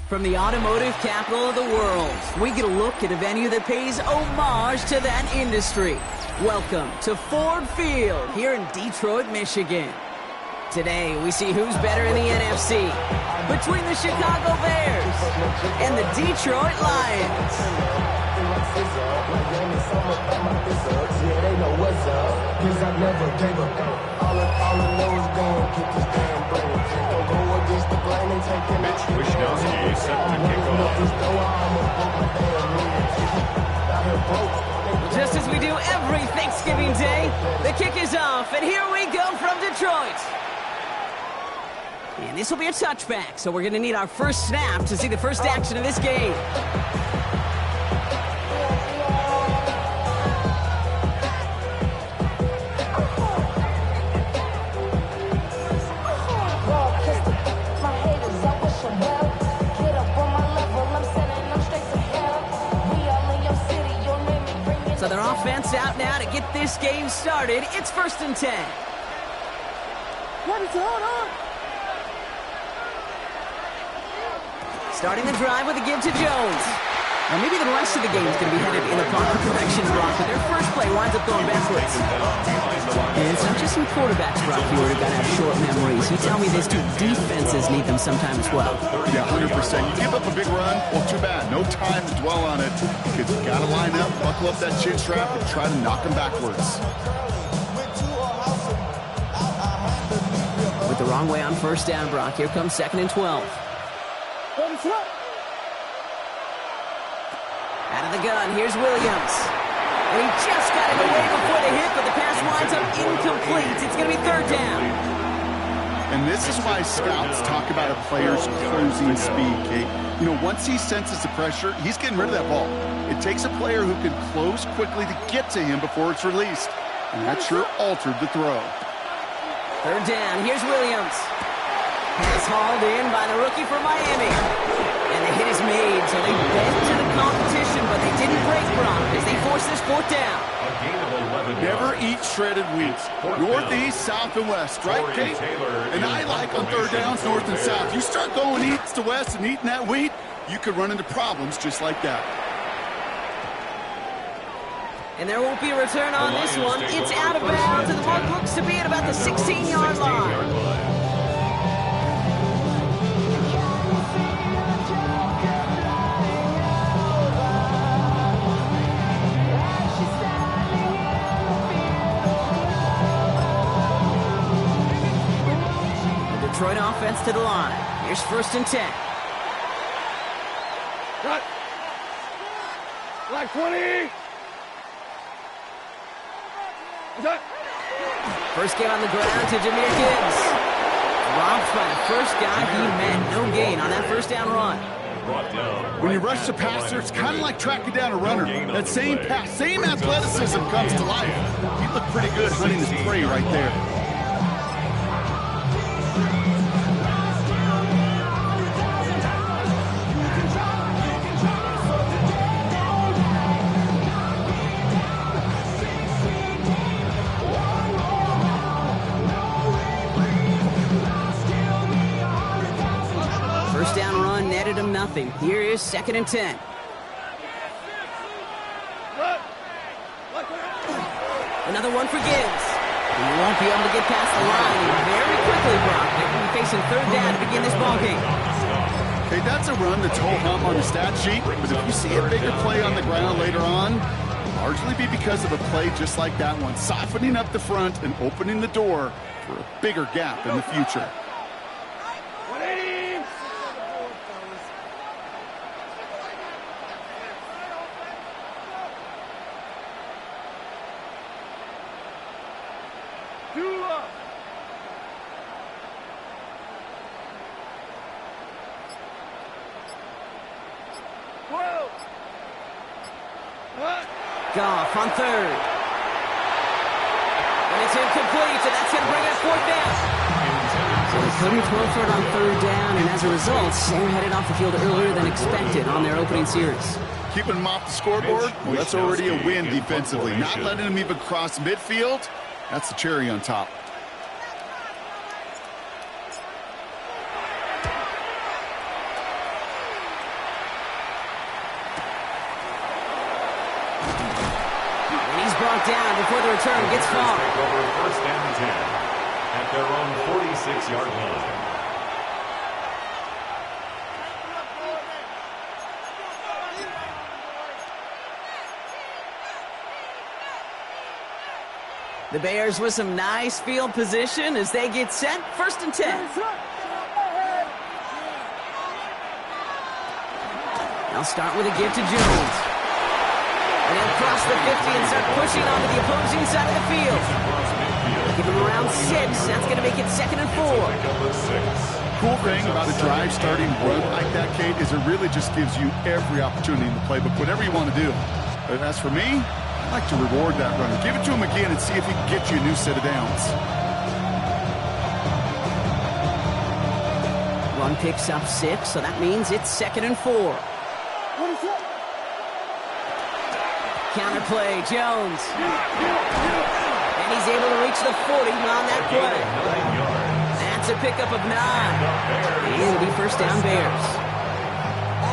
From the automotive capital of the world, we get a look at a venue that pays homage to that industry. Welcome to Ford Field here in Detroit, Michigan. Today, we see who's better in the NFC between the Chicago Bears and the Detroit Lions. Just as we do every Thanksgiving Day, the kick is off, and here we go from Detroit. And this will be a touchback, so we're going to need our first snap to see the first action of this game. So their offense out now to get this game started. It's 1st and 10. Starting the drive with a give to Jones. Now maybe the rest of the game is going to be headed in the proper direction, Brock, but their first play winds up going backwards. And it's not just some quarterbacks, Brock, who are going to have short memories. You tell me these two defenses need them sometime as well. Yeah, 100%. You give up a big run, well, too bad. No time to dwell on it. Because you got to line up, buckle up that chin strap, and try to knock them backwards. With the wrong way on first down, Brock. Here comes 2nd and 12. Out of the gun, here's Williams. And he just got it away before the hit, but the pass winds up incomplete. It's going to be 3rd down. And this is why scouts talk about a player's closing speed, Kate. You know, once he senses the pressure, he's getting rid of that ball. It takes a player who can close quickly to get to him before it's released. And that sure altered the throw. 3rd down, here's Williams. Pass hauled in by the rookie from Miami. And the hit is made, so they bent to the competition, but they didn't break Brock as they force this 4th down. Never eat shredded wheat. Northeast, south, and west, right, Kate? And I like on 3rd downs, north and south. You start going east to west and eating that wheat, you could run into problems just like that. And there won't be a return on this one. It's out of bounds, and the mark looks to be at about the 16-yard line. Detroit offense to the line. Here's 1st and 10. Cut. Like 20. First game on the ground to Jahmyr Gibbs. Robbed by the first guy he met. No gain on that 1st down run. When you rush the passer, it's kind of like tracking down a runner. That same pass, same athleticism comes to life. He looked pretty good hunting his prey right there. First down run netted him nothing. Here is 2nd and 10. Another one for Gibbs. And he won't be able to get past the line very quickly, Brock. They will be facing 3rd down to begin this ballgame. Okay, that's a run that's ho-hum on the stat sheet, but if you see a bigger play on the ground later on, it'll largely be because of a play just like that one, softening up the front and opening the door for a bigger gap in the future. Goff on third. And it's incomplete, and that's going to bring up fourth down. So they couldn't throw for it on third down, and as a result, they're headed off the field earlier than expected on their opening series. Keeping them off the scoreboard, well, that's already a win defensively. Not letting them even cross midfield, that's the cherry on top. And he's brought down before the return gets far. First and 10 at their own 46-yard line. The Bears with some nice field position as they get set. First and 10. They'll start with a give to Jones. And he'll cross the 50 and start pushing onto the opposing side of the field. Give him around 6. That's going to make it second and 4. Cool thing about a drive starting run like that, Kate, is it really just gives you every opportunity in the playbook, whatever you want to do. But as for me, I like to reward that runner. Give it to him again and see if he can get you a new set of downs. Run picks up 6, so that means it's second and 4. Counter play, Jones. And he's able to reach the 40 on that play. That's a pickup of 9. And it'll be first down Bears.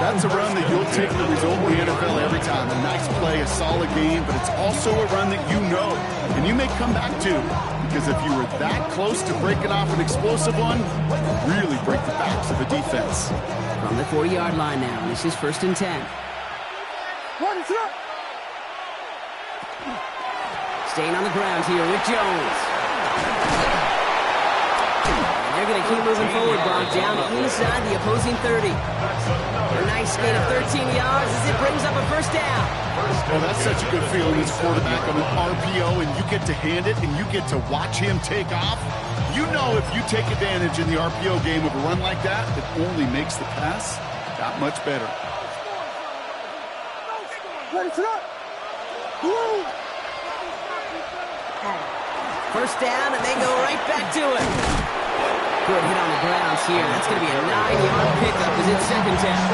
That's a run that you'll take the result in the NFL every time. A nice play, a solid game, but it's also a run that you know and you may come back to, because if you were that close to breaking off an explosive one, really break the backs of the defense. From the 40-yard line now, this is first and 10. Staying on the ground here with Jones. They're going to keep moving forward, Bob, down inside the opposing 30. A nice gain of 13 yards as it brings up a first down. Well, that's such a good feeling as a quarterback on an RPO, and you get to hand it, and you get to watch him take off. You know if you take advantage in the RPO game of a run like that, it only makes the pass that much better. First down, and they go right back to it. Good hit on the ground here. That's going to be a 9-yard pickup as it's second down.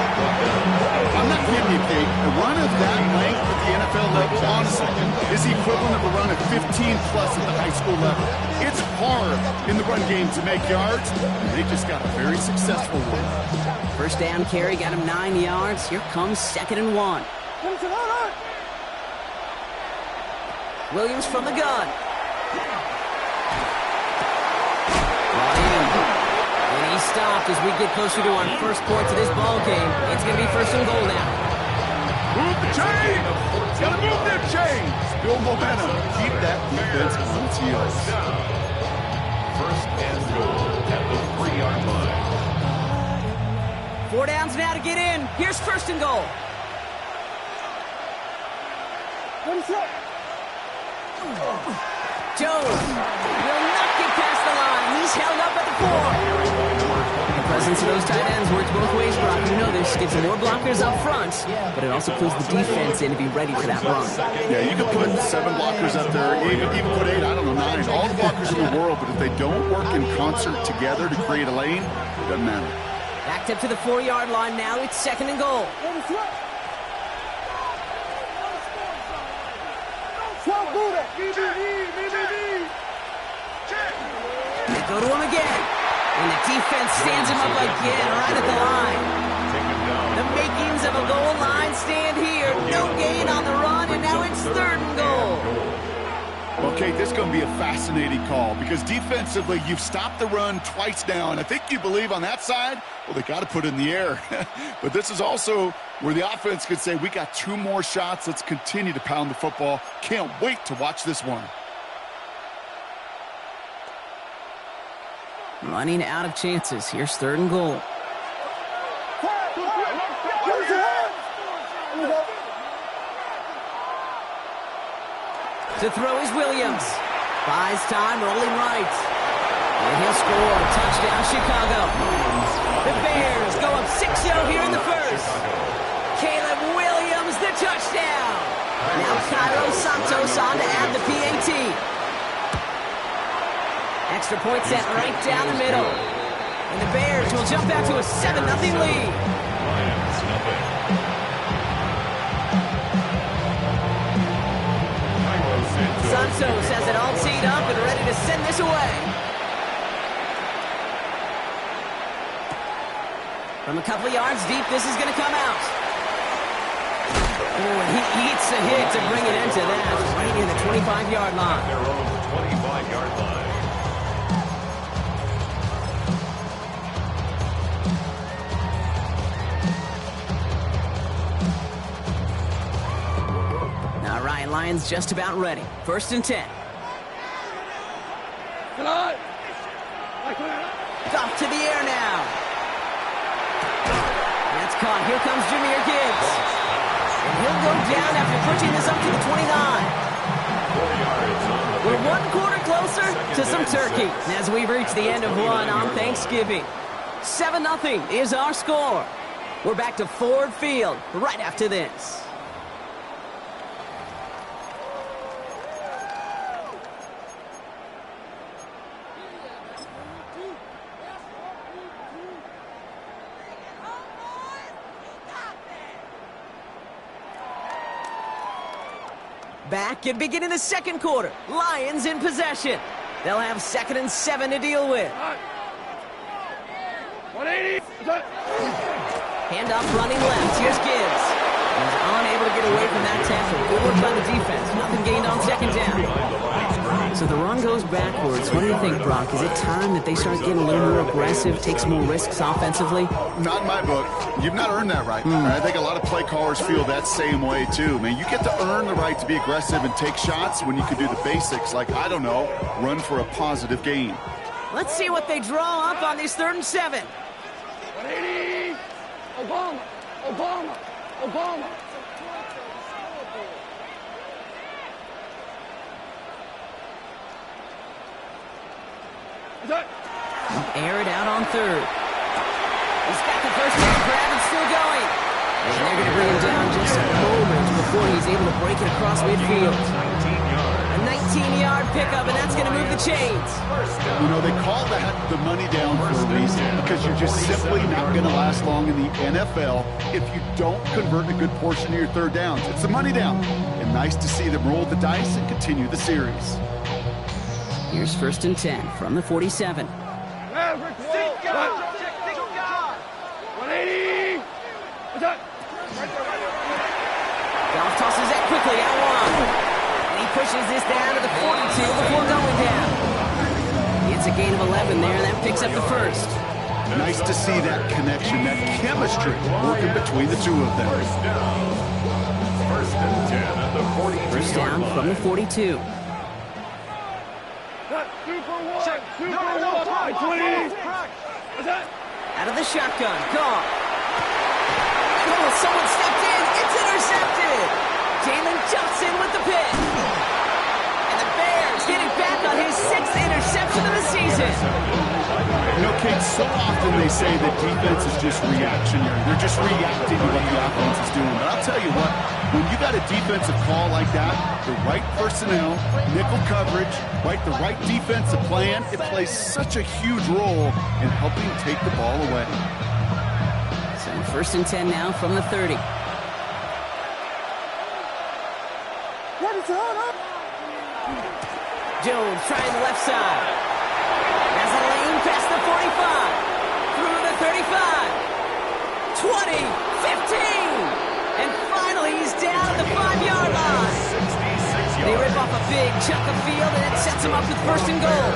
I'm not kidding you, Kate. A run of that length at the NFL level, honestly, is the equivalent of a run of 15-plus at the high school level. It's hard in the run game to make yards, and they just got a very successful one. First down carry got him 9 yards. Here comes second and 1. Williams from the gun. And he stopped as we get closer to our first points of this ball game. It's going to be first and goal now. Move the chain! Gotta move them chains! Build momentum. Keep that defense on its heels. First and goal at the 3-yard line. 4 downs now to get in. Here's first and goal. Jones will not get past the line. He's held up at the 4. The presence of those tight ends works both ways, Brock. You know this. Gets more blockers up front, but it also puts the defense in to be ready for that run. Yeah, you can put 7 blockers up there, even put 8, I don't know, 9. All the blockers in the world, but if they don't work in concert together to create a lane, it doesn't matter. Backed up to the 4-yard line now. It's second and goal. They go to him again. And the defense stands him up again right at the line. The makings of a goal line stand here. No gain on the run, and now it's third and goal. Okay, this is going to be a fascinating call because defensively, you've stopped the run twice now, and I think you believe on that side, well, they got to put it in the air. But this is also where the offense could say, we got 2 more shots. Let's continue to pound the football. Can't wait to watch this one. Running out of chances. Here's third and goal. To throw is Williams. Buys time, rolling right. And he'll score. Touchdown, Chicago. The Bears go up 6-0 here in the first. Caleb Williams, the touchdown. Now Cairo Santos on to add the PAT. Extra point set right down the middle. And the Bears will jump out to a 7-0 lead. Lions nothing. Santos has it all teed up and ready to send this away. From a couple of yards deep, this is going to come out. Oh, he eats a hit to bring it into that, right near the 25-yard line. Their own 25-yard line. Now Ryan Lyons just about ready. 1st and 10. Off to the air now. That's caught. Here comes Jahmyr Gibbs. And he'll go down after pushing this up to the 29. We're 1 quarter closer to some turkey as we reach the end of one on Thanksgiving. 7-0 is our score. We're back to Ford Field right after this. Back and beginning the 2nd quarter. Lions in possession. They'll have 2nd and 7 to deal with. 180. Handoff running left. Here's Gibbs. He's unable to get away from that tackle. Good work by the defense. Nothing gained on 2nd down. So the run goes backwards. What do you think, Brock? Is it time that they start getting a little more aggressive, take some more risks offensively? Not in my book. You've not earned that right. I think a lot of play callers feel that same way, too. Man, you get to earn the right to be aggressive and take shots when you can do the basics, like, I don't know, run for a positive gain. Let's see what they draw up on this 3rd and 7. 180. Obama. Obama. Obama. Air it out on 3rd. He's got the first man grab and still going. And they're going to bring him down just a moment before he's able to break it across midfield. A 19-yard pickup, and that's going to move the chains. You know, they call that the money down for a reason, because you're just simply not going to last long in the NFL if you don't convert a good portion of your 3rd downs. It's the money down. And nice to see them roll the dice and continue the series. Here's 1st and 10 from the 47. 180. Goff tosses that quickly out 1. And he pushes this down to the 42 before going down. It's a gain of 11 there, and that picks up the 1st. Nice to see that connection, that chemistry working between the two of them. First and 10 at the 42. First down from the 42. Out of the shotgun, Goff. Oh, someone stepped in. It's intercepted. Jalen Johnson with the pick. And the Bears getting back on his 6th interception of the season. You know, Kate, so often they say that defense is just reactionary. They're just reacting to what the offense is doing. But I'll tell you what, when you got a defensive call like that, the right personnel, nickel coverage, the right defensive plan, it plays such a huge role in helping take the ball away. So 1st and 10 now from the 30. Jones trying the left side. Has a lane past the 45. Through the 35. 20. 15. And finally he's down at the 5-yard line. They rip off a big chunk of field and it sets him up with 1st and goal.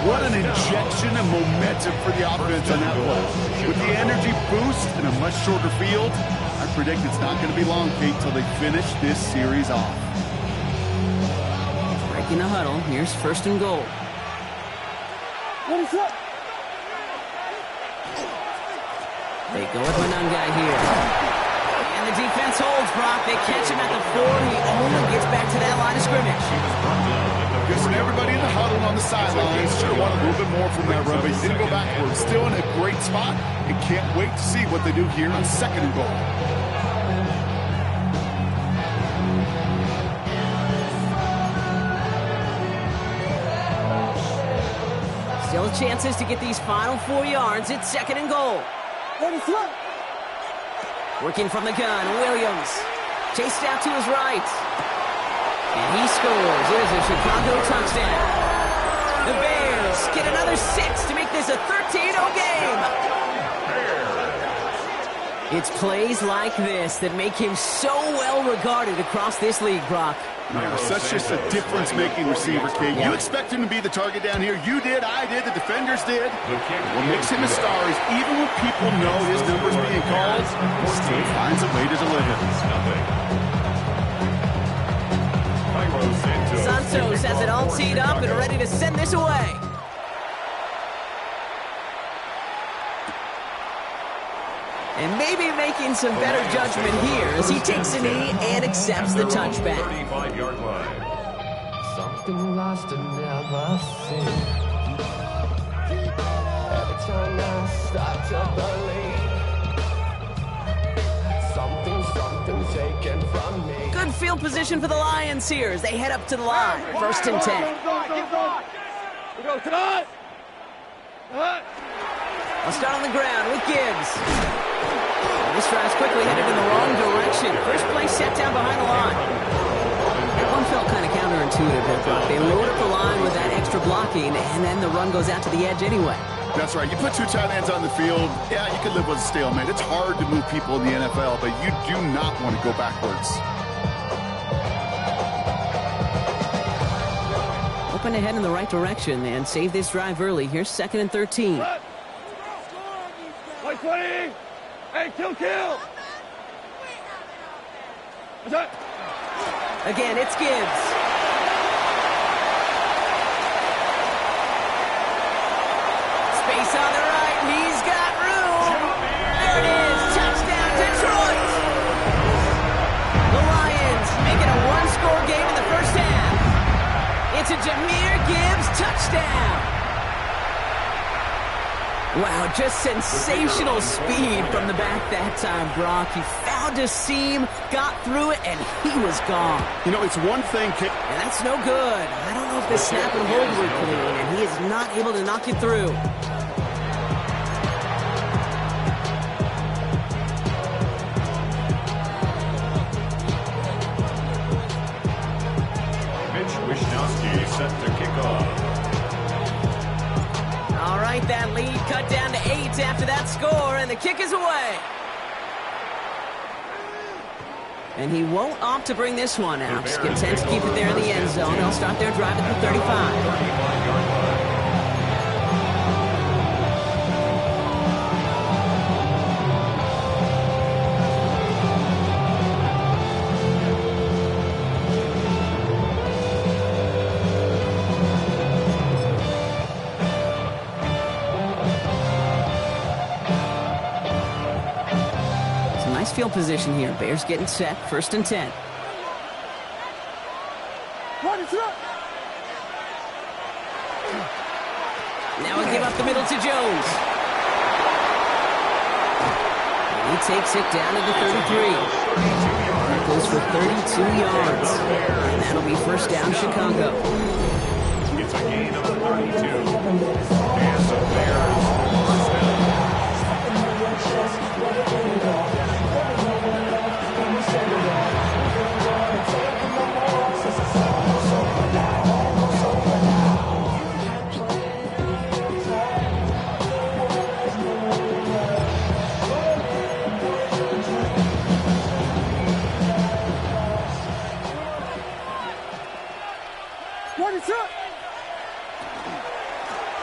What an injection of momentum for the offense on that play. With the energy boost and a much shorter field, I predict it's not going to be long, Kate, till they finish this series off. Breaking the huddle. Here's 1st and goal. What is up? They go with Manungai here. And the defense holds, Brock. They catch him at the 4. He only gets back to that line of scrimmage. Guessing everybody in the huddle on the sidelines should have wanted a little bit more from that run, but he didn't go backwards. Still in a great spot, and can't wait to see what they do here on 2nd and goal. Still chances to get these final 4 yards. It's 2nd and goal. Working from the gun, Williams. Chased out to his right. And he scores. It is a Chicago touchdown. The Bears get another 6 to make this a 13-0 game. It's plays like this that make him so well regarded across this league, Brock. Yeah, such just a difference-making receiver, Kate. You expect him to be the target down here. You did, I did, the defenders did. What makes him a star is even when people know his number's being called, he still finds a way to deliver. Santos has it all teed up and ready to send this away. And maybe making some better judgment here as he takes a knee and accepts the touchback. 35-yard line. Something lost and never seen. Every time I start to believe something taken from me. Good field position for the Lions here as they head up to the line. 1st and 10. We go tonight. I'll start on the ground with Gibbs. This drive's quickly headed in the wrong direction. First play set down behind the line. That one felt kind of counterintuitive, Brock. They load up the line with that extra blocking, and then the run goes out to the edge anyway. That's right. You put 2 tight ends on the field, yeah, you can live with a stalemate. It's hard to move people in the NFL, but you do not want to go backwards. Open ahead in the right direction and save this drive early. Here's 2nd and 13. Like 20. Hey, kill. Again, it's Gibbs. Space on the right, and he's got room. There it is, touchdown Detroit. The Lions make it a 1-score game in the first half. It's a Jahmyr Gibbs touchdown. Wow, just sensational speed from the back that time, Brock. He found a seam, got through it, and he was gone. You know, it's one thing... And that's no good. I don't know if the snap and hold were clean, and he is not able to knock it through. Mitch Wishnowsky set to kick off. All right, that lead cut down to 8 after that score, and the kick is away. And he won't opt to bring this one out. He's content to keep it there in the end zone. They'll start their drive at the 35. 35-yard line. Field position here. Bears getting set. 1st and 10. Now we give up the middle to Jones. And he takes it down to the 33. That goes for 32 yards. And that'll be 1st down Chicago. It's a gain of 32. And the Bears first down.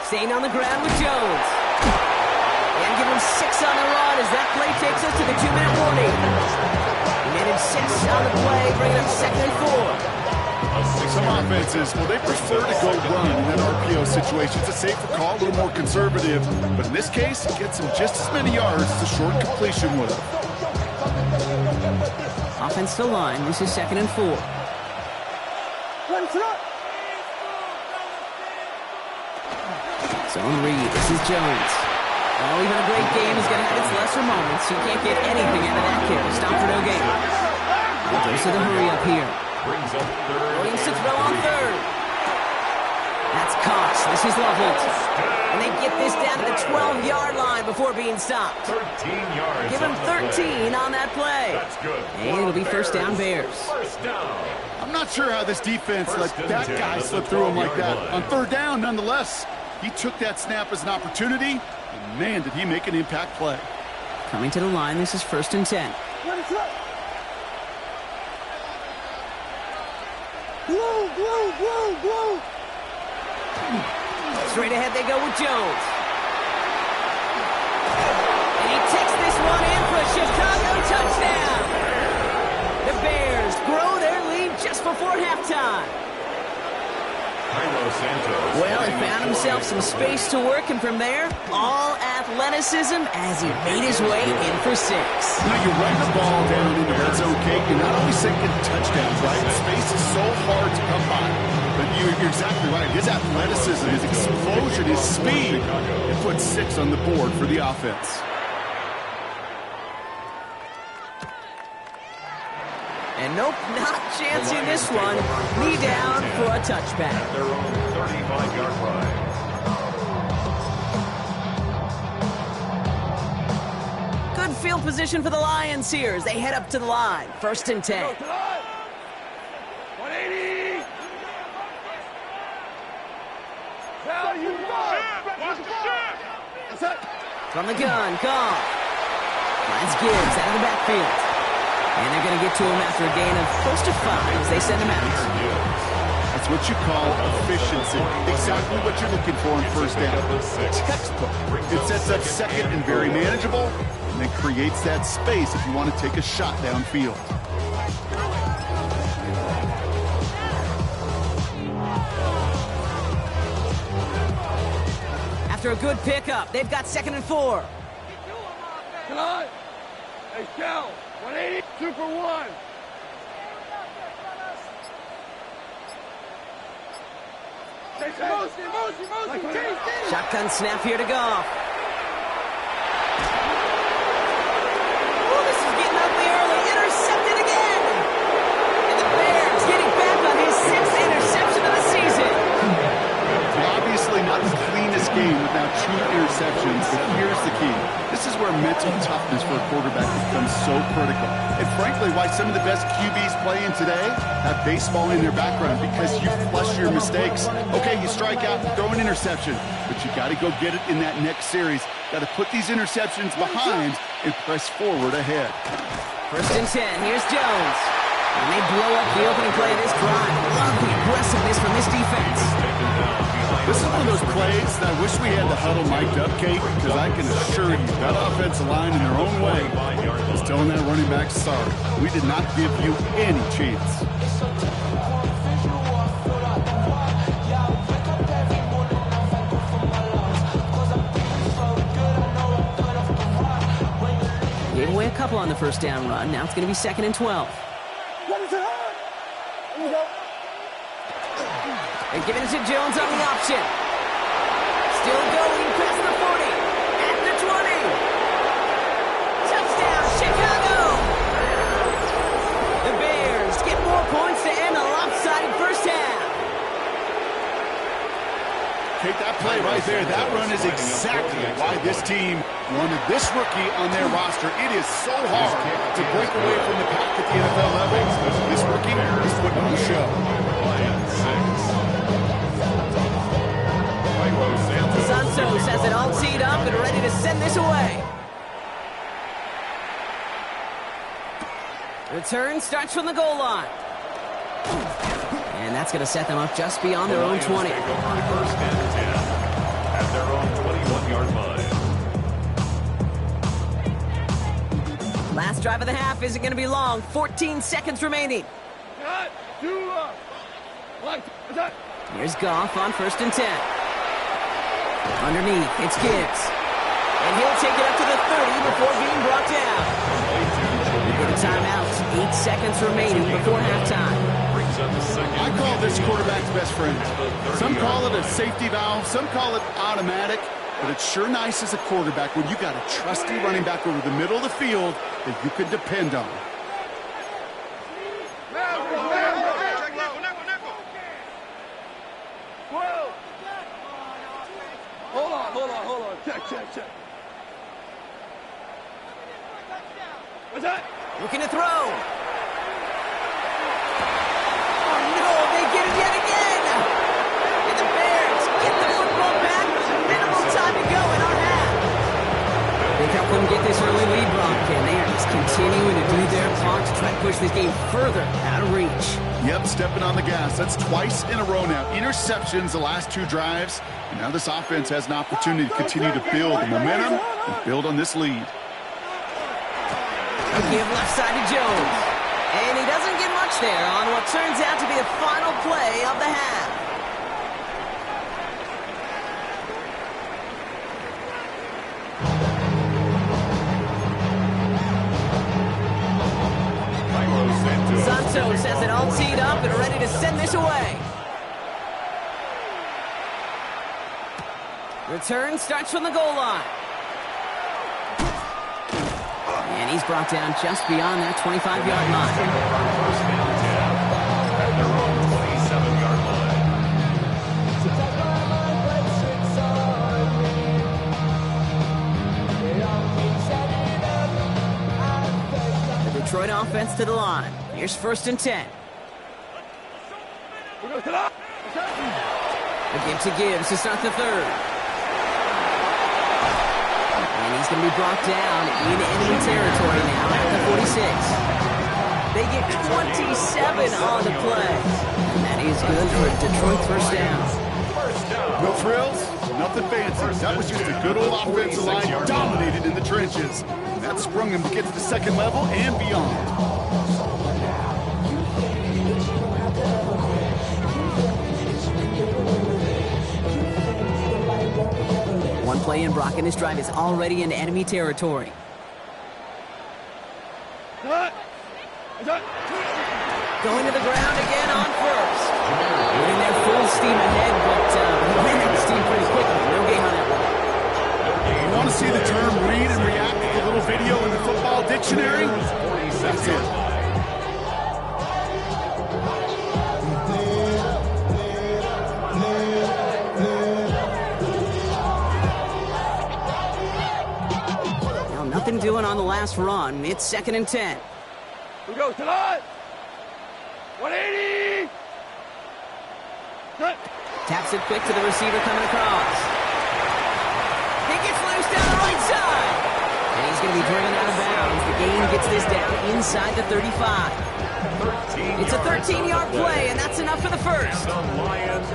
Staying on the ground with Jones. And give him 6 on the run as that play takes us to the 2-minute warning. He made him 6 on the play, bringing up 2nd and 4. Some offenses, well, they prefer to go run in that RPO situation. It's a safer call, a little more conservative. But in this case, it gets him just as many yards as a short completion would have. Offense to line. This is 2nd and 4. Zone read. This is Jones. Oh, even a great game is going to have its lesser moments. You can't get anything out of that kick. Stop for no gain. Goes to the hurry up here. Brings up 3rd. Williams to throw on 3rd. That's Cox. This is leveled. And they get this down to the 12-yard line before being stopped. 13 yards. Give him on the 13 on that play. That's good. And it'll be first down Bears. First down. I'm not sure how this defense let that guy slip through him like that. On third down, nonetheless, he took that snap as an opportunity, and man, did he make an impact play. Coming to the line, this is first and 10. Straight ahead they go with Jones. And he takes this one in for a Chicago touchdown. The Bears grow their lead just before halftime. Well, he found himself some space to work, and from there, all athleticism as he made his way in for 6. Now, you run the ball down into red zone, Kate. You're not always thinking touchdowns, right? Space is so hard to come by. But you're exactly right. His athleticism, his explosion, his speed, it puts 6 on the board for the offense. And nope, not chancing this one. Knee down for a touchback. At their own 35-yard line. Good field position for the Lions here as they head up to the line. First and 10. 180. From the gun, Goff. Finds Gibbs out of the backfield. And they're going to get to him after a gain of close to 5 as they send him out. That's what you call efficiency. Exactly what you're looking for in first down. Textbook. It sets up second and very manageable, and then creates that space if you want to take a shot downfield. After a good pickup, they've got second and 4. Come on. Hey, Cal. 180. 2 for 1. Shotgun snap here to Goff. Oh, this is getting ugly early. Intercepted again. And the Bears getting back on his 6th interception of the season. Obviously not the cleanest game without 2 interceptions, but here's the key. This is where mental toughness for a quarterback becomes so critical. And frankly, why some of the best QBs playing today have baseball in their background, because you flush your mistakes. Okay, you strike out and throw an interception, but you got to go get it in that next series. Got to put these interceptions behind and press forward ahead. First and 10. Here's Jones. And they blow up the opening play of this drive. Love the aggressiveness from this defense. This is one of those plays that I wish we had the huddle mic'd up, Kate, because I can assure you that offensive line in their own way is telling that running back, sorry, we did not give you any chance. Gave away a couple on the first down run. Now it's going to be second and 12. They're giving it to Jones on the option. Still going past the 40. At the 20. Touchdown, Chicago! The Bears get more points to end a lopsided first half. Kate, that play right there, that run is exactly why this team wanted this rookie on their roster. It is so hard to break away from the pack at the NFL level. This rookie is putting on a show. Santos has it all teed up and ready to send this away. Return starts from the goal line. And that's going to set them up just beyond their own 20. First and 10 at their own 21-yard line. Last drive of the half isn't going to be long. 14 seconds remaining. Here's Goff on first and 10. Underneath, it's Gibbs. And he'll take it up to the 30 before being brought down. We go to timeout. 8 seconds remaining before halftime. I call this quarterback's best friend. Some call it a safety valve, some call it automatic, but it's sure nice as a quarterback when you got a trusty running back over the middle of the field that you can depend on. hold on. Check. What's that? Looking to throw. Oh, no, they get it yet again. And the Bears get the football back with minimal time to go in our half. They couldn't get this early lead, Brock, and they are just continuing to do their part to try to push this game further out of reach. Yep, stepping on the gas. That's twice in a row now. Interceptions the last 2 drives. And now this offense has an opportunity to continue to build the momentum and build on this lead. A give left side to Jones. And he doesn't get much there on what turns out to be the final play of the half. Santos has it all teed up and ready to send this away. Return starts from the goal line. And he's brought down just beyond that 25-yard line. First down 10 at their own 27-yard line. The Detroit offense to the line. Here's 1st and 10. A give to Gibbs to start the 3rd. And he's going to be brought down in enemy territory now at the 46. They get 27 on the play. And that is good for a Detroit 1st down. No frills, nothing fancy. That was just a good old offensive line dominated in the trenches. And that sprung him to get to the 2nd level and beyond. One play in, Brock, and his drive is already into enemy territory. Going to the ground again on 1st. Moving their full steam ahead, but he ran out of steam pretty quickly. No gain on that one. You want to see the term read and react to the little video in the football dictionary? That's it. Nothing doing on the last run. It's 2nd and 10. We go to the 180. Taps it quick to the receiver coming across. He gets loose down the right side. And he's going to be driven out of bounds. The gain gets this down inside the 35. It's a 13-yard play, and that's enough for the 1st. The Lions,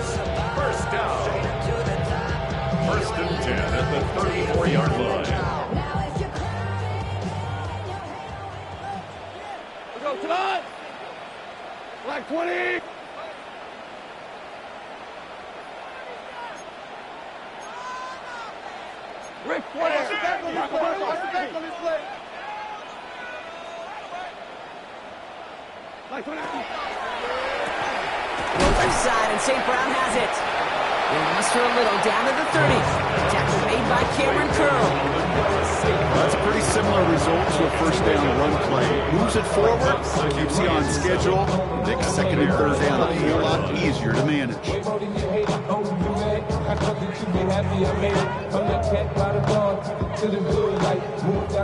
1st down. 1st and 10 at the 34-yard line. Tonight, like 20. Rick Flair. Like 20. Goes left side, and St. Brown has it. They muster a little down to the 30. Tackle made by Cameron Curl. That's a pretty similar result to a 1st down run play. Moves it forward, keeps you on schedule, makes 2nd and 3rd down a whole lot easier to manage.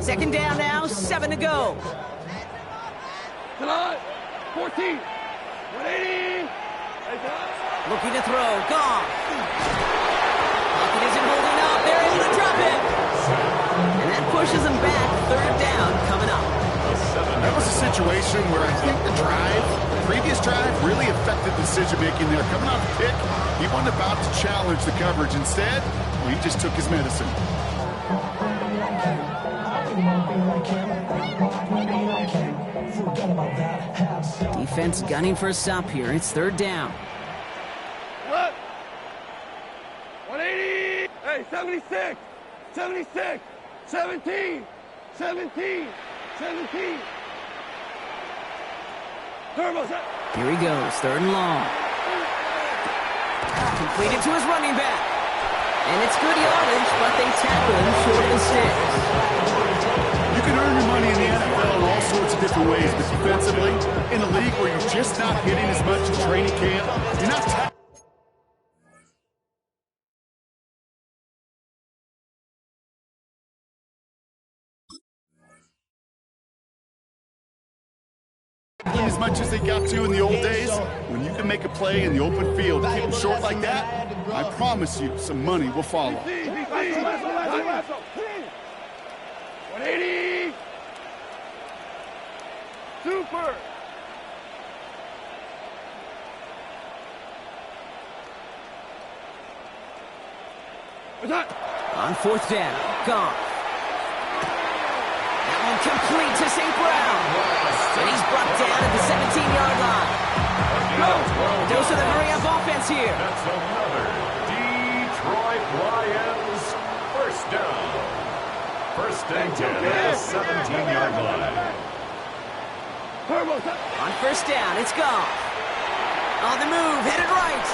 2nd down now, 7 to go. Tonight, 14. 180. Looking to throw, gone. Pocket isn't holding up, they're able to drop it. And that pushes them back, 3rd down coming up. That was a situation where I think the previous drive, really affected decision-making there. Coming off the pick, he wasn't about to challenge the coverage. Instead, he just took his medicine. Defense gunning for a stop here. It's 3rd down. What? 180. Hey, 76. 76. 17. 17. 17. Here he goes, 3rd and long. Completed to his running back. And it's good yardage, but they tackle him short of the sticks. You can earn your money in the NFL in all sorts of different ways, but defensively, in a league where you're just not hitting as much in training camp, you're not As much as they got to in the old days, when you can make a play in the open field, keep them short like that, I promise you some money will follow. 180. Super. What's that? On fourth down, Goff. That one complete to St. Brown. And he's brought down at the 17-yard line. Dose of the hurry-up offense here. That's another Detroit Lions first down. First and 10 at the 17-yard line. On first down, it's Goff. On the move, headed right.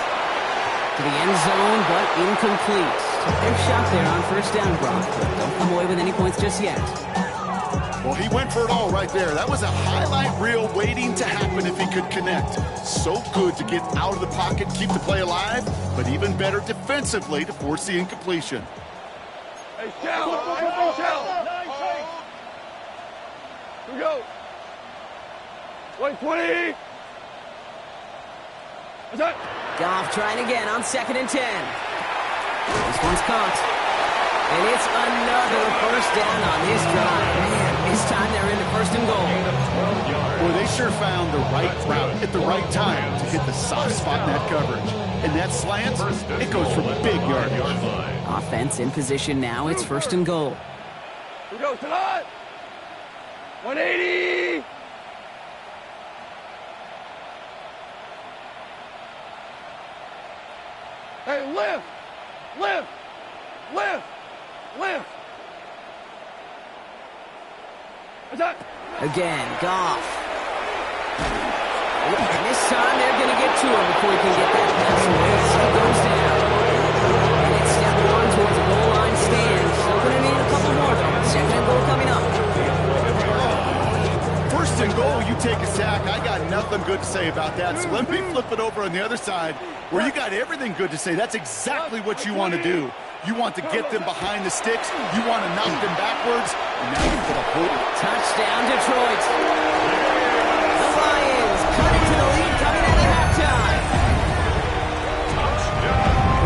To the end zone, but incomplete. Their shot there on first down, Brock. Don't come away with any points just yet. Well, he went for it all right there. That was a highlight reel waiting to happen if he could connect. So good to get out of the pocket, keep the play alive, but even better defensively to force the incompletion. Hey, Shell! Shell! Here we go. 120. What's that? Goff trying again on second and 10. This one's caught. And it's another first down on this drive. Man, this time they're into first and goal. Boy, they sure found the right route at the right time to hit the soft spot in that coverage. And that slant, it goes for big yardage. Offense in position now. It's first and goal. Here we go, tonight. 180. Hey, lift! Lift! Lift! Lift! What's that? Again, Goff. And this time they're going to get to him before he can get that pass away. He goes down. And it's step one towards the goal line stand. Still going to need a couple more, though. Second and goal coming up. First and goal, you take a sack. I got nothing good to say about that. So let me flip it over on the other side where you got everything good to say. That's exactly what you want to do. You want to get them behind the sticks. You want to knock them backwards. And now you put a hold. Touchdown, Detroit. The Lions cut into the lead coming out of halftime.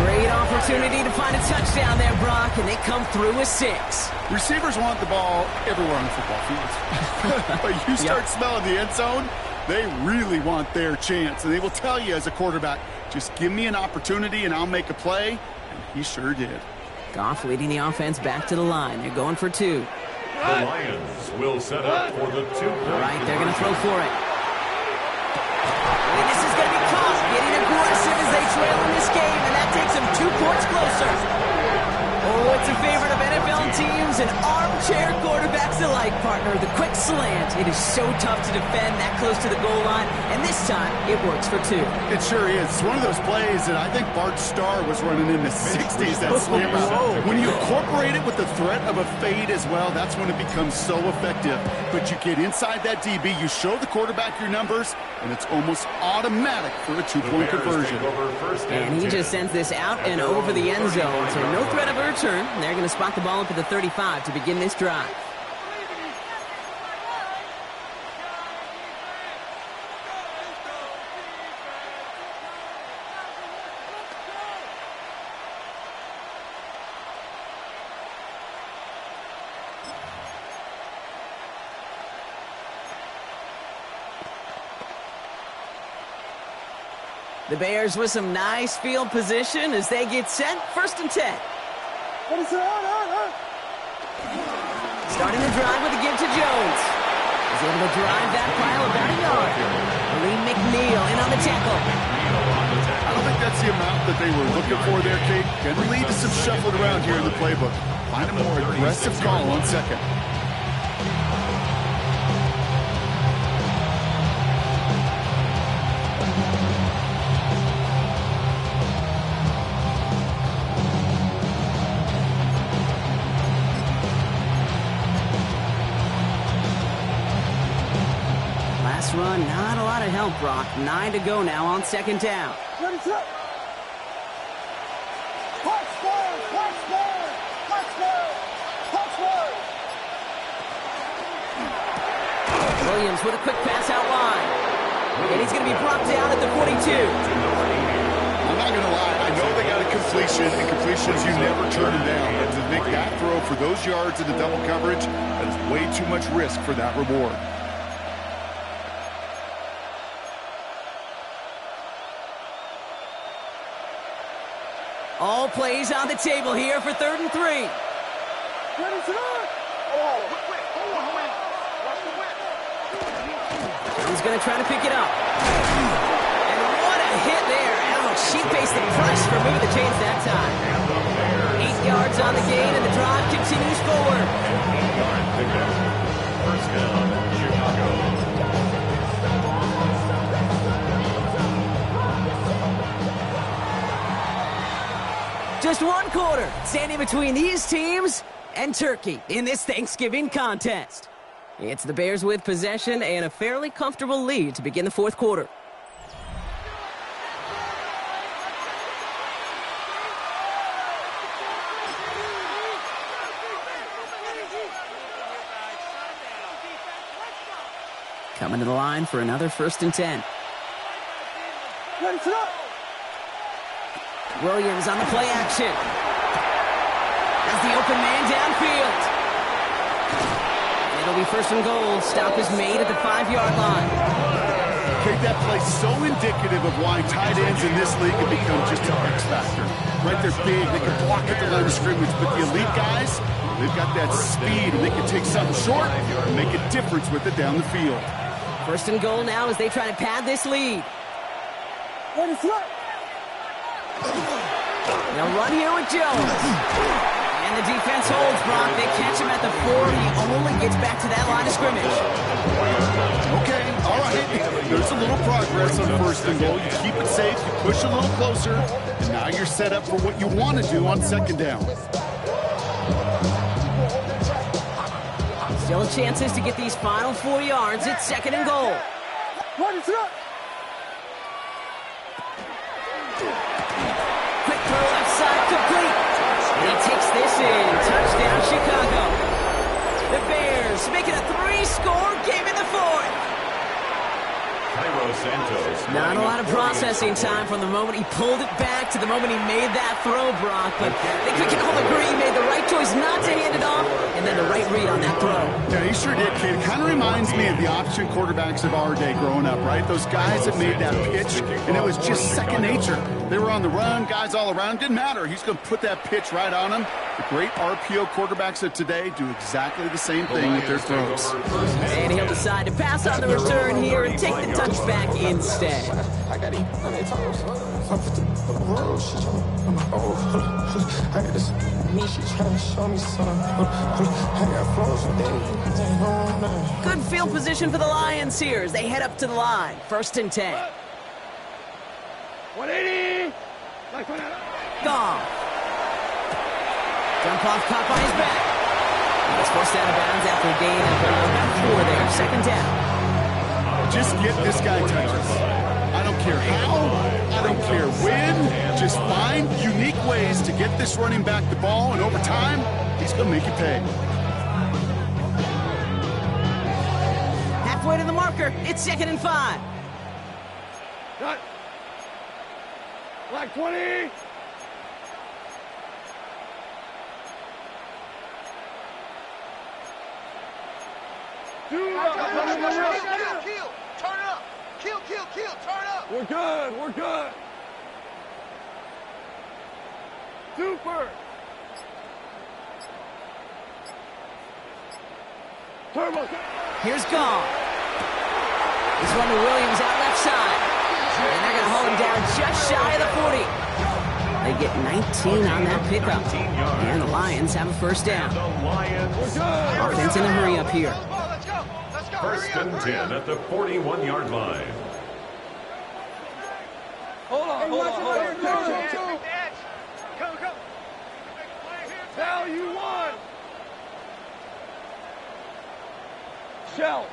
Great opportunity to find a touchdown there, Brock, and they come through with 6. Receivers want the ball everywhere on the football field. But you start smelling the end zone, they really want their chance. And they will tell you as a quarterback, just give me an opportunity and I'll make a play. And he sure did. Goff leading the offense back to the line. They're going for 2. The Lions will set up for the 2-point. All right, they're going to throw for it. And this is going to be caught. Getting aggressive as they trail in this game, and that takes them 2 points closer. Oh, it's a favorite of NFL teams and armchair quarterbacks alike, partner. The quick slant. It is so tough to defend that close to the goal line, and this time it works for 2. It sure is. It's one of those plays that I think Bart Starr was running in the 60s, that slant route. When you incorporate it with the threat of a fade as well, that's when it becomes so effective. But you get inside that DB, you show the quarterback your numbers, and it's almost automatic for a 2-point conversion. And he just sends this out and over the end zone, so no threat of a return. They're going to spot the ball up at the 35 to begin this drive. The Bears with some nice field position as they get set. First and 10. Starting the drive with a give to Jones. He's able to drive that pile about a yard. Lee McNeil in on the tackle. I don't think that's the amount that they were looking for there, Kate. Gonna lead to some shuffling around here in the playbook. Find a more aggressive call on second. Run, not a lot of help, Brock. 9 to go now on second down. Williams with a quick pass out wide. And he's going to be brought down at the 42. I'm not going to lie. I know they got a completion, and completions, you never turn them down. But to make that throw for those yards in the double coverage, that is way too much risk for that reward. All plays on the table here for 3rd and 3. He's going to try to pick it up. And what a hit there. Ouch, she faced the press for moving the chains that time. 8 yards on the gain, and the drive continues forward. 8-yard pickup. First down, Chicago. Just 1 quarter, standing between these teams and Turkey in this Thanksgiving contest. It's the Bears with possession and a fairly comfortable lead to begin the 4th quarter. Coming to the line for another 1st and 10. Williams on the play action. As the open man downfield. It'll be 1st and goal. Stop is made at the 5-yard line. Okay, that play so indicative of why tight ends in this league have become just an X factor. Right, they're big, they can block at the line of scrimmage, but the elite guys, they've got that speed, and they can take something short and make a difference with it down the field. 1st and goal now as they try to pad this lead. They'll run here with Jones. And the defense holds, Brock. They catch him at the 4. He only gets back to that line of scrimmage. Okay, all right. There's a little progress on 1st and goal. You keep it safe, you push a little closer, and now you're set up for what you want to do on 2nd down. Still chances to get these final 4 yards. It's 2nd and goal. Quick throw left side, complete. He takes this in. Touchdown, Chicago. The Bears make it a 3-score game in the 4th. Santos. Not a lot of processing time from the moment he pulled it back to the moment he made that throw, Brock. But I think we can all agree he made the right choice not to hand it off, and then the right read on that throw. Yeah, he sure did, kid. It kind of reminds me of the option quarterbacks of our day growing up, right? Those guys that made that pitch, and it was just second nature. They were on the run, guys all around. Didn't matter. He's going to put that pitch right on him. The great RPO quarterbacks of today do exactly the same thing with their throws. And he'll decide to pass on the return here and take the touchback instead. Good field position for the Lions here as they head up to the line. 1st and 10. 180. Gone. Jump off, caught by his back. He's forced out of bounds after a gain of about 4 there. 2nd down. Just get this guy touches. I don't care how, I don't care when. Just find unique ways to get this running back the ball, and over time, he's going to make you pay. Halfway to the marker. It's 2nd and 5. Cut. Black 20. Kill. Turn up. Kill. Turn up. We're good. Super. Turbo. Here's Gall. He's run to Williams out left side. And they're going to hold him down just shy of the 40. They get 19 on that pickup. And the Lions have a 1st down. Offense in a hurry up here. Let's go. 1st and 10 at the 41-yard line. Hold on. Come. Tell you what. Shell.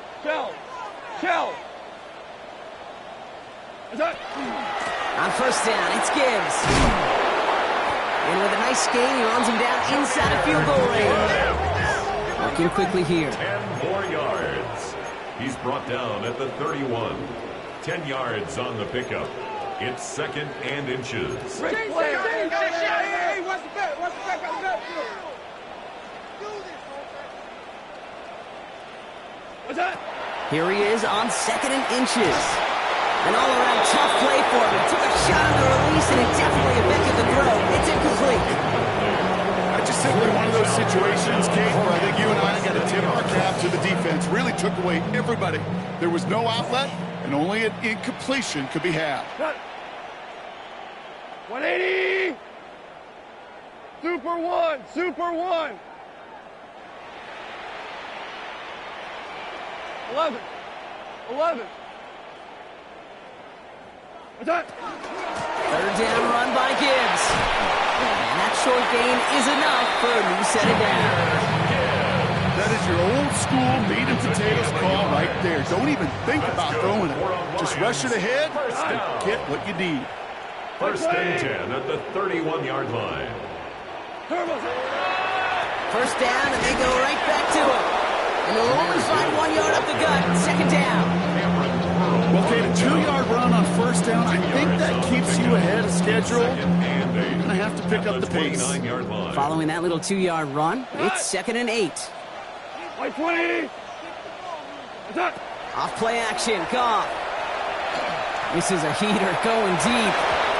On 1st down, it's Gibbs. And with a nice gain, he runs him down inside of field goal range. Working quickly here. 10 more yards. He's brought down at the 31. 10 yards on the pickup. It's 2nd and inches. Hey, what's the back? What's the back on the backfield? What's that? Here he is on 2nd and inches. An all-around tough play for him. He took a shot on the release, and it definitely affected the throw. It's incomplete. I just think we're in one of those situations, Kate, where I think you and I got to tip our cap to the defense. Really took away everybody. There was no outlet, and only an incompletion could be had. 180! Super one! Super one! 11! 11! What's that? 3rd down run by Gibbs. And that short gain is enough for a new set of downs. That is your old school meat and potatoes call right there. Don't even think about throwing it. Just rush it ahead and get what you need. 1st and 10 at the 31-yard line. 1st down, and they go right back to him. And they'll only find 1 yard up the gut. 2nd down. Well, Kate, a 2-yard run on 1st down, I think that keeps you ahead of schedule. You're going to have to pick up the pace. Following that little 2-yard run, it's 2nd and 8. 20! What's that? Off play action, Goff. This is a heater going deep.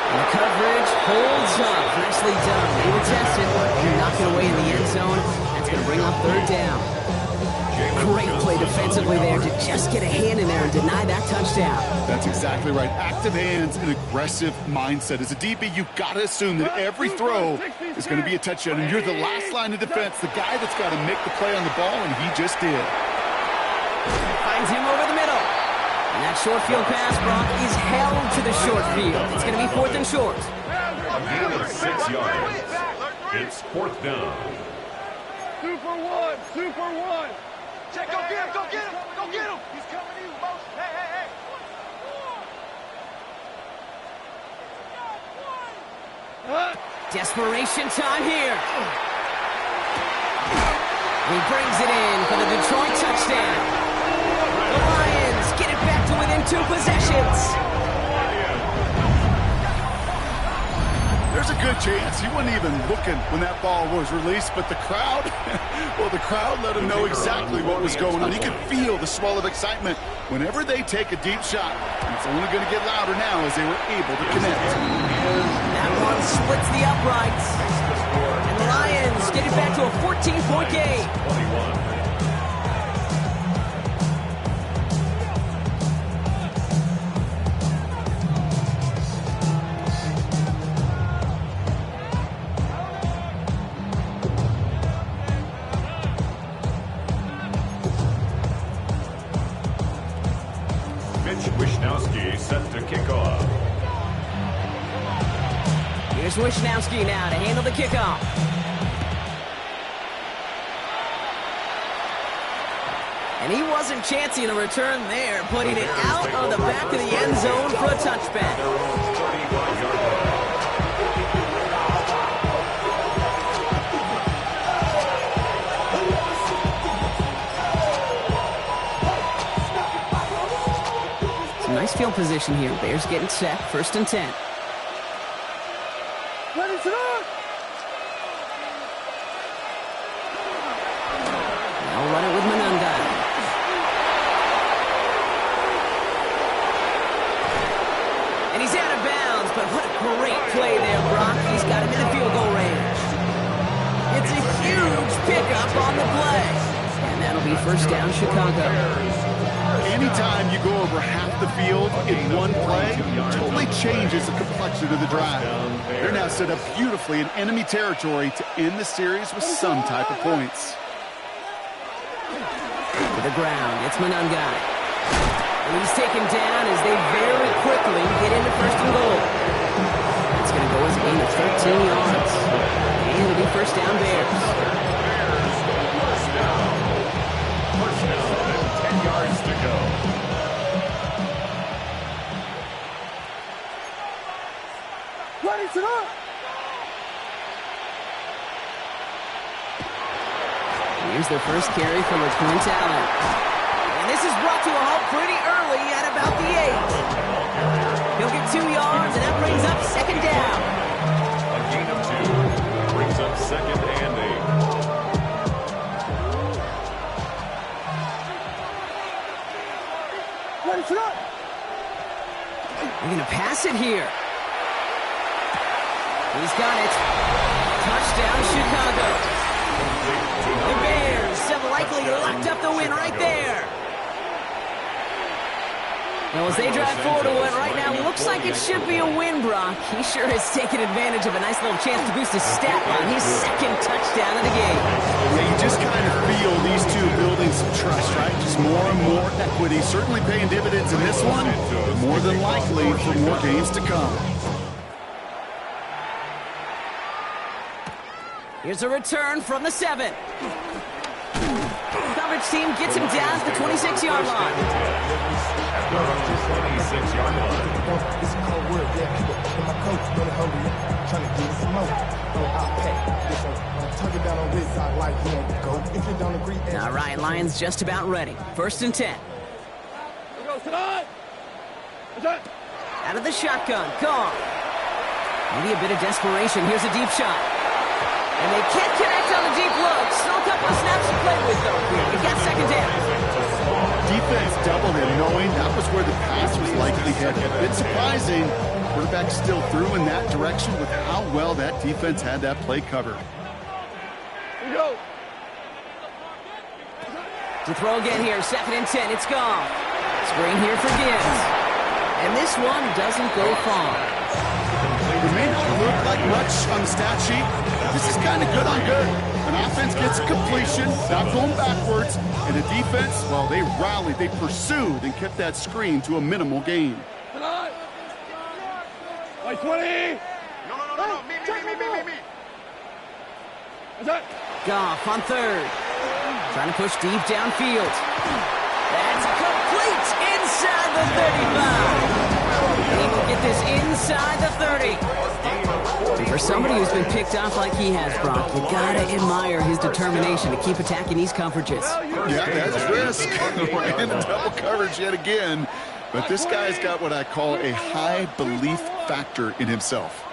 And the coverage holds up. Nicely done. They will test it. They knock it away in the end zone. That's going to bring up 3rd down. Great play defensively there to just get a hand in there and deny that touchdown. That's exactly right. Active hands and aggressive mindset. As a DB, you've got to assume that every throw is going to be a touchdown. And you're the last line of defense, the guy that's got to make the play on the ball, and he just did. Finds him over the middle. And that short field pass, Brock, is held to the short field. It's going to be 4th and short. A gain of 6 yards. It's 4th down. Super one! Super one! Check, go get him! Go get him! Go get him! He's coming to you, Motion. Hey! Desperation time here. He brings it in for the Detroit touchdown. The Lions get it back to within 2 possessions. There's a good chance he wasn't even looking when that ball was released, but the crowd, well, the crowd let him know exactly what was going on. You could feel the swell of excitement whenever they take a deep shot. It's only going to get louder now as they were able to connect. That one splits the uprights. And the Lions get it back to a 14-point game. 21. Set to kick off. Here's Wishnowski now to handle the kickoff. And he wasn't chancing a return there, putting it out on the back of the end zone for a touchback. Nice field position here. Bears getting set. 1st and 10. Let it up! Now run it with Manunga. And he's out of bounds, but what a great play there, Brock. He's got him in the field goal range. It's a huge pickup on the play. And that'll be 1st down, Chicago. Anytime you go over half the field in one play, it totally changes the complexion of the drive. They're now set up beautifully in enemy territory to end the series with some type of points. To the ground, it's Manunga. And he's taken down as they very quickly get into 1st and goal. That's going to go as a gain of 13 yards. And it'll be 1st down Bears. First down and 10 yards to go. Let it up! Here's their first carry from Quint Allen. And this is brought to a halt pretty early at about the 8. He'll get 2 yards, and that brings up second down. A gain of 2 brings up second and 8. They're going to pass it here. He's got it. Touchdown, Chicago. The Bears have likely locked up the win right there. Well, as they drive forward to win right now, looks like it should be a win, Brock. He sure has taken advantage of a nice little chance to boost his stat line. His second touchdown of the game. Yeah, you just kind of feel these two building some trust, right? Just more and more equity. Certainly paying dividends in this one, but more than likely for more games to come. Here's a return from the 7. Coverage team gets him down to the 26-yard line. At the 26-yard line. It's a cold word, yeah. My coach really hungry, trying to get some more. I'll pay. Listen, tuck it down on this side like you want to go. If you don't agree, All right, Lions just about ready. 1st and 10. Out of the shotgun, Goff. Maybe a bit of desperation. Here's a deep shot. And they can't connect on the deep look. Still a couple of snaps to play with, though. We've got second down. Defense doubled him, knowing that was where the pass was likely headed. A bit surprising. Quarterback still threw in that direction with how well that defense had that play covered. To throw again here, 2nd and 10. It's Goff. Screen here for Gibbs. And this one doesn't go far. It may not look like much on the stat sheet. This is kind of good on good. An offense gets a completion, not going backwards, and the defense, well, they rallied, they pursued, and kept that screen to a minimal gain. Like 20! No. Me. Goff on 3rd. Trying to push deep downfield. That's complete inside the 35. He will get this inside the 30. And for somebody who's been picked off like he has, Brock, you gotta admire his determination to keep attacking these coverages. Yeah, that's risk. We're in double coverage yet again. But this guy's got what I call a high belief factor in himself.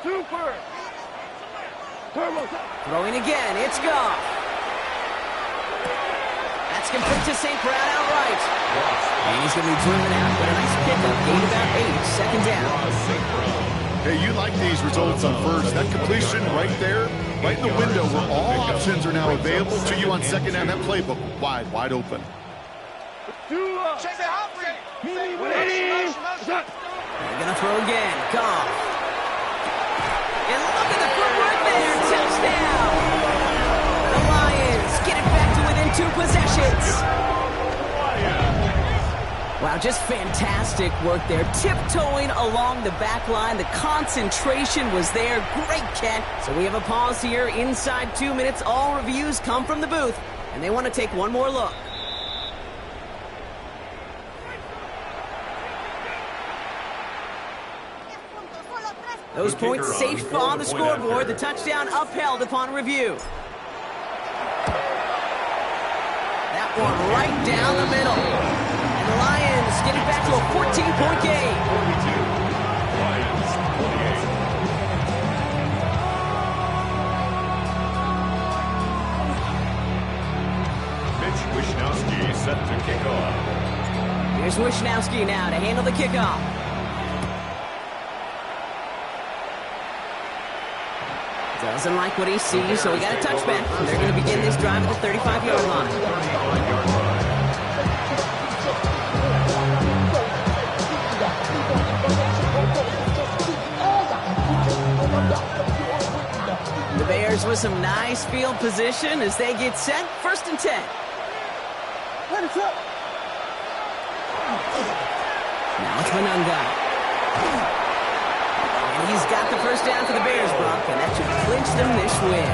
Super! Turbo! Throwing again, it's Goff. That's complete to St. Brown outright. And he's going to be driven out, but a nice pickup. Gain about 8, second down. Hey, you like these results on first. That completion right there, right in the window where all options are now available to you on second down. That playbook wide open. Check the hot rate. They're going to throw again. Goff. And look at the footwork there. Touchdown. The Lions get it back to within 2 possessions. Wow, just fantastic work there. Tiptoeing along the back line. The concentration was there. Great catch. So we have a pause here. Inside 2 minutes, all reviews come from the booth. And they want to take one more look. Those points safe on the scoreboard. The touchdown upheld upon review. That one right down the middle. And the Lions get it back to a 14-point game. 42. Lions 48. Mitch Wishnowsky set to kick off. Here's Wishnowsky now to handle the kickoff. Doesn't like what he sees, so he got a touchback. They're going to begin this drive at the 35-yard line. The Bears with some nice field position as they get set. 1st and 10. Now it's Manunga. He's got the first down for the Bears, Brock, and that should clinch them this win.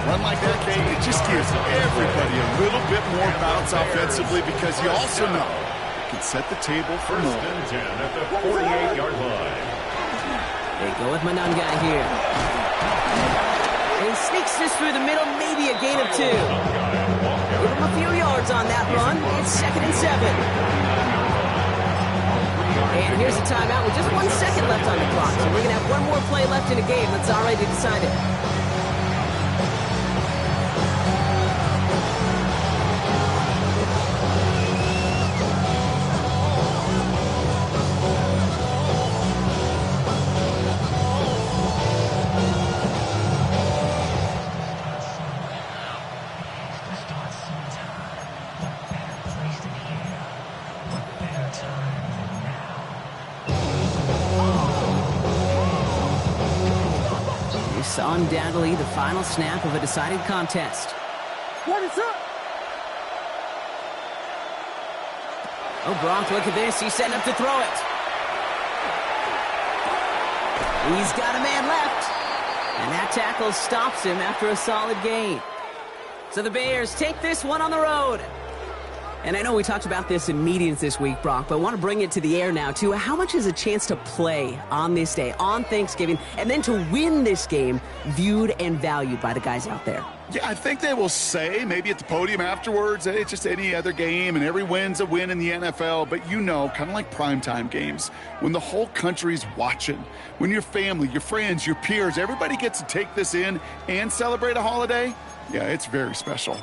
Run like that, Kate, it just gives everybody a little bit more bounce offensively because you also know it can set the table for more. 1st and 10 at the 48-yard line. They go with Manunga here. They Sneaks this through the middle, maybe a gain of 2. Give him a few yards on that run. It's 2nd and 7. And here's a timeout with just 1 second left on the clock. So we're going to have one more play left in the game that's already decided. Undoubtedly the final snap of a decided contest. What is up? Oh, Gronk, look at this. He's setting up to throw it. He's got a man left. And that tackle stops him after a solid gain. So the Bears take this one on the road. And I know we talked about this in meetings this week, Brock, but I want to bring it to the air now, too. How much is a chance to play on this day, on Thanksgiving, and then to win this game viewed and valued by the guys out there? Yeah, I think they will say, maybe at the podium afterwards, that it's just any other game and every win's a win in the NFL. But you know, kind of like primetime games, when the whole country's watching, when your family, your friends, your peers, everybody gets to take this in and celebrate a holiday, yeah, it's very special.